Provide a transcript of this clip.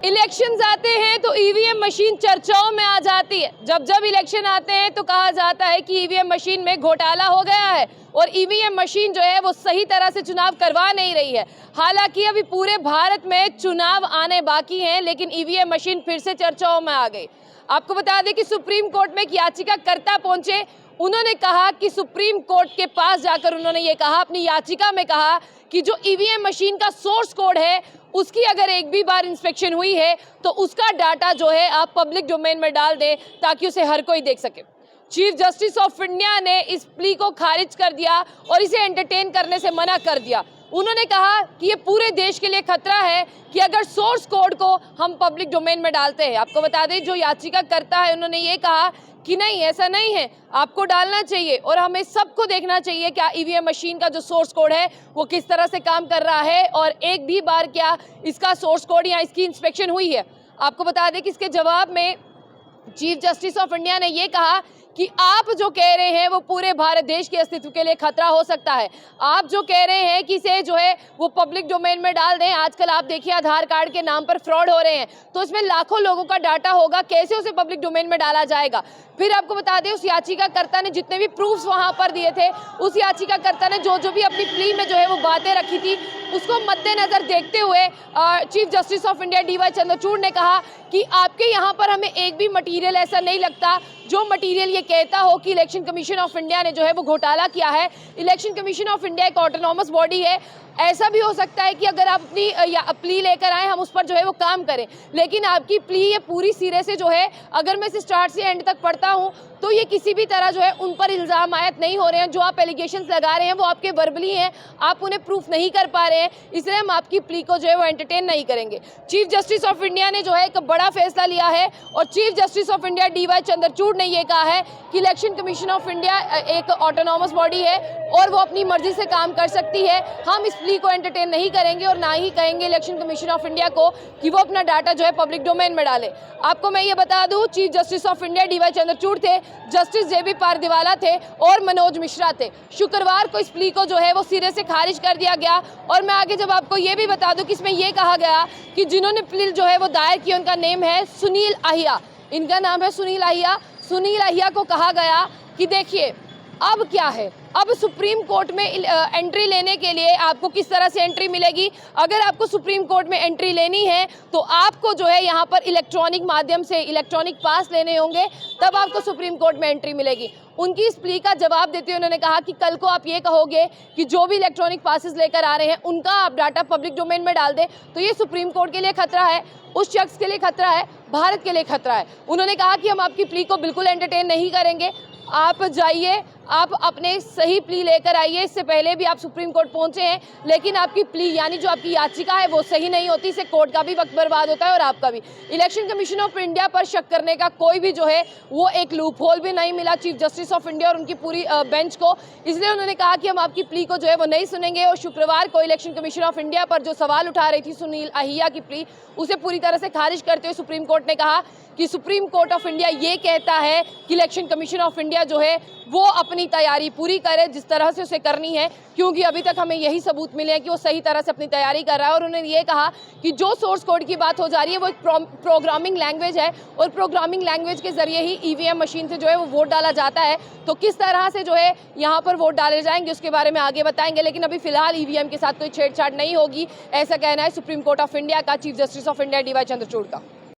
Elections आते हैं तो ईवीएम मशीन चर्चाओं में आ जाती है। जब जब इलेक्शन आते हैं तो कहा जाता है कि ईवीएम मशीन में घोटाला हो गया है और ईवीएम मशीन जो है वो सही तरह से चुनाव करवा नहीं रही है। हालांकि अभी पूरे भारत में चुनाव आने बाकी हैं, लेकिन ईवीएम मशीन फिर से चर्चाओं में आ गई। आपको बता दें कि सुप्रीम कोर्ट में एक याचिकाकर्ता पहुंचे। उन्होंने कहा कि सुप्रीम कोर्ट के पास जाकर उन्होंने ये कहा, अपनी याचिका में कहा कि जो ईवीएम मशीन का सोर्स कोड है उसकी अगर एक भी बार इंस्पेक्शन हुई है तो उसका डाटा जो है आप पब्लिक डोमेन में डाल दें ताकि उसे हर कोई देख सके। चीफ जस्टिस ऑफ इंडिया ने इस प्ली को खारिज कर दिया और इसे एंटरटेन करने से मना कर दिया। उन्होंने कहा कि ये पूरे देश के लिए खतरा है कि अगर सोर्स कोड को हम पब्लिक डोमेन में डालते हैं। आपको बता दें, जो याचिका करता है उन्होंने ये कहा कि नहीं, ऐसा नहीं है, आपको डालना चाहिए और हमें सबको देखना चाहिए क्या ईवीएम मशीन का जो सोर्स कोड है वो किस तरह से काम कर रहा है और एक भी बार क्या इसका सोर्स कोड या इसकी इंस्पेक्शन हुई है। आपको बता दें कि इसके जवाब में चीफ जस्टिस ऑफ इंडिया ने ये कहा कि आप जो कह रहे हैं वो पूरे भारत देश के अस्तित्व के लिए खतरा हो सकता है। आप जो कह रहे हैं कि इसे जो है वो पब्लिक डोमेन में डाल दें, आजकल आप देखिए आधार कार्ड के नाम पर फ्रॉड हो रहे हैं, तो इसमें लाखों लोगों का डाटा होगा, कैसे उसे पब्लिक डोमेन में डाला जाएगा। फिर आपको बता दें, उस याचिकाकर्ता ने जितने भी प्रूफ्स वहां पर दिए थे, उस याचिकाकर्ता ने जो भी अपनी प्ली में जो है वो बातें रखी थी, उसको मद्देनजर देखते हुए chief justice of India DY Chandrachud ने कहा कि आपके यहाँ पर हमें एक भी मटीरियल ऐसा नहीं लगता जो मटीरियल ये कहता हो कि इलेक्शन कमीशन ऑफ इंडिया ने जो है वो घोटाला किया है। इलेक्शन कमीशन ऑफ इंडिया एक ऑटोनॉमस बॉडी है। ऐसा भी हो सकता है कि अगर आप अपनी प्ली लेकर आए, हम उस पर जो है वो काम करें, लेकिन आपकी प्ली ये पूरी सिरे से जो है, अगर मैं इसे स्टार्ट से एंड तक पढ़ता हूँ तो ये किसी भी तरह जो है उन पर इल्ज़ाम आयत नहीं हो रहे हैं। जो आप एलिगेशंस लगा रहे हैं वो आपके वर्बली हैं, आप उन्हें प्रूफ नहीं कर पा रहे हैं, इसलिए हम आपकी प्ली को जो है वो एंटरटेन नहीं करेंगे। चीफ जस्टिस ऑफ इंडिया ने जो है एक बड़ा फैसला लिया है और chief justice of India DY Chandrachud ने ये कहा है कि इलेक्शन कमीशन ऑफ इंडिया एक ऑटोनॉमस बॉडी है और वो अपनी मर्जी से काम कर सकती है। हम इस प्ली को एंटरटेन नहीं करेंगे और ना ही कहेंगे इलेक्शन कमीशन ऑफ इंडिया को कि वो अपना डाटा जो है पब्लिक डोमेन में डाले। आपको मैं ये बता दूं, chief justice of India DY Chandrachud थे, जस्टिस JB पारदीवाला थे और मनोज मिश्रा थे। शुक्रवार को इस प्ली को जो है वो सिरे से खारिज कर दिया गया। और मैं आगे जब आपको ये भी बता दूं कि इसमें यह कहा गया कि जिन्होंने प्ली जो है वो दायर की, उनका नेम है सुनील अहिया, इनका नाम है सुनील अहिया। सुनील अहिया को कहा गया कि देखिए अब क्या है, अब सुप्रीम कोर्ट में एंट्री लेने के लिए आपको किस तरह से एंट्री मिलेगी। अगर आपको सुप्रीम कोर्ट में एंट्री लेनी है तो आपको जो है यहाँ पर इलेक्ट्रॉनिक माध्यम से इलेक्ट्रॉनिक पास लेने होंगे, तब आपको सुप्रीम कोर्ट में एंट्री मिलेगी। उनकी इस प्ली का जवाब देते हुए उन्होंने कहा कि कल को आप ये कहोगे कि जो भी इलेक्ट्रॉनिक पासेस लेकर आ रहे हैं उनका आप डाटा पब्लिक डोमेन में डाल दें, तो ये सुप्रीम कोर्ट के लिए खतरा है, उस शख्स के लिए खतरा है, भारत के लिए खतरा है। उन्होंने कहा कि हम आपकी प्ली को बिल्कुल एंटरटेन नहीं करेंगे, आप जाइए, आप अपने सही प्ली लेकर आइए। इससे पहले भी आप सुप्रीम कोर्ट पहुंचे हैं, लेकिन आपकी प्ली यानी जो आपकी याचिका है वो सही नहीं होती, इससे कोर्ट का भी वक्त बर्बाद होता है और आपका भी। इलेक्शन कमीशन ऑफ इंडिया पर शक करने का कोई भी जो है वो एक लूप होल भी नहीं मिला चीफ जस्टिस ऑफ इंडिया और उनकी पूरी बेंच को, इसलिए उन्होंने कहा कि हम आपकी प्ली को जो है वो नहीं सुनेंगे। और शुक्रवार को इलेक्शन कमीशन ऑफ इंडिया पर जो सवाल उठा रही थी सुनील अहिया की प्ली, उसे पूरी तरह से खारिज करते हुए सुप्रीम कोर्ट ने कहा कि सुप्रीम कोर्ट ऑफ इंडिया ये कहता है कि इलेक्शन कमीशन ऑफ इंडिया जो है वो अपनी तैयारी पूरी करे जिस तरह से उसे करनी है, क्योंकि अभी तक हमें यही सबूत मिले हैं कि वो सही तरह से अपनी तैयारी कर रहा है। और उन्होंने ये कहा कि जो सोर्स कोड की बात हो जा रही है वो एक प्रोग्रामिंग लैंग्वेज है और प्रोग्रामिंग लैंग्वेज के जरिए ही ईवीएम मशीन से जो है वो वोट डाला जाता है। तो किस तरह से जो है यहाँ पर वोट डाले जाएंगे उसके बारे में आगे बताएंगे, लेकिन अभी फिलहाल ईवीएम के साथ कोई छेड़छाड़ नहीं होगी, ऐसा कहना है सुप्रीम कोर्ट ऑफ इंडिया का chief justice of India DY Chandrachud का।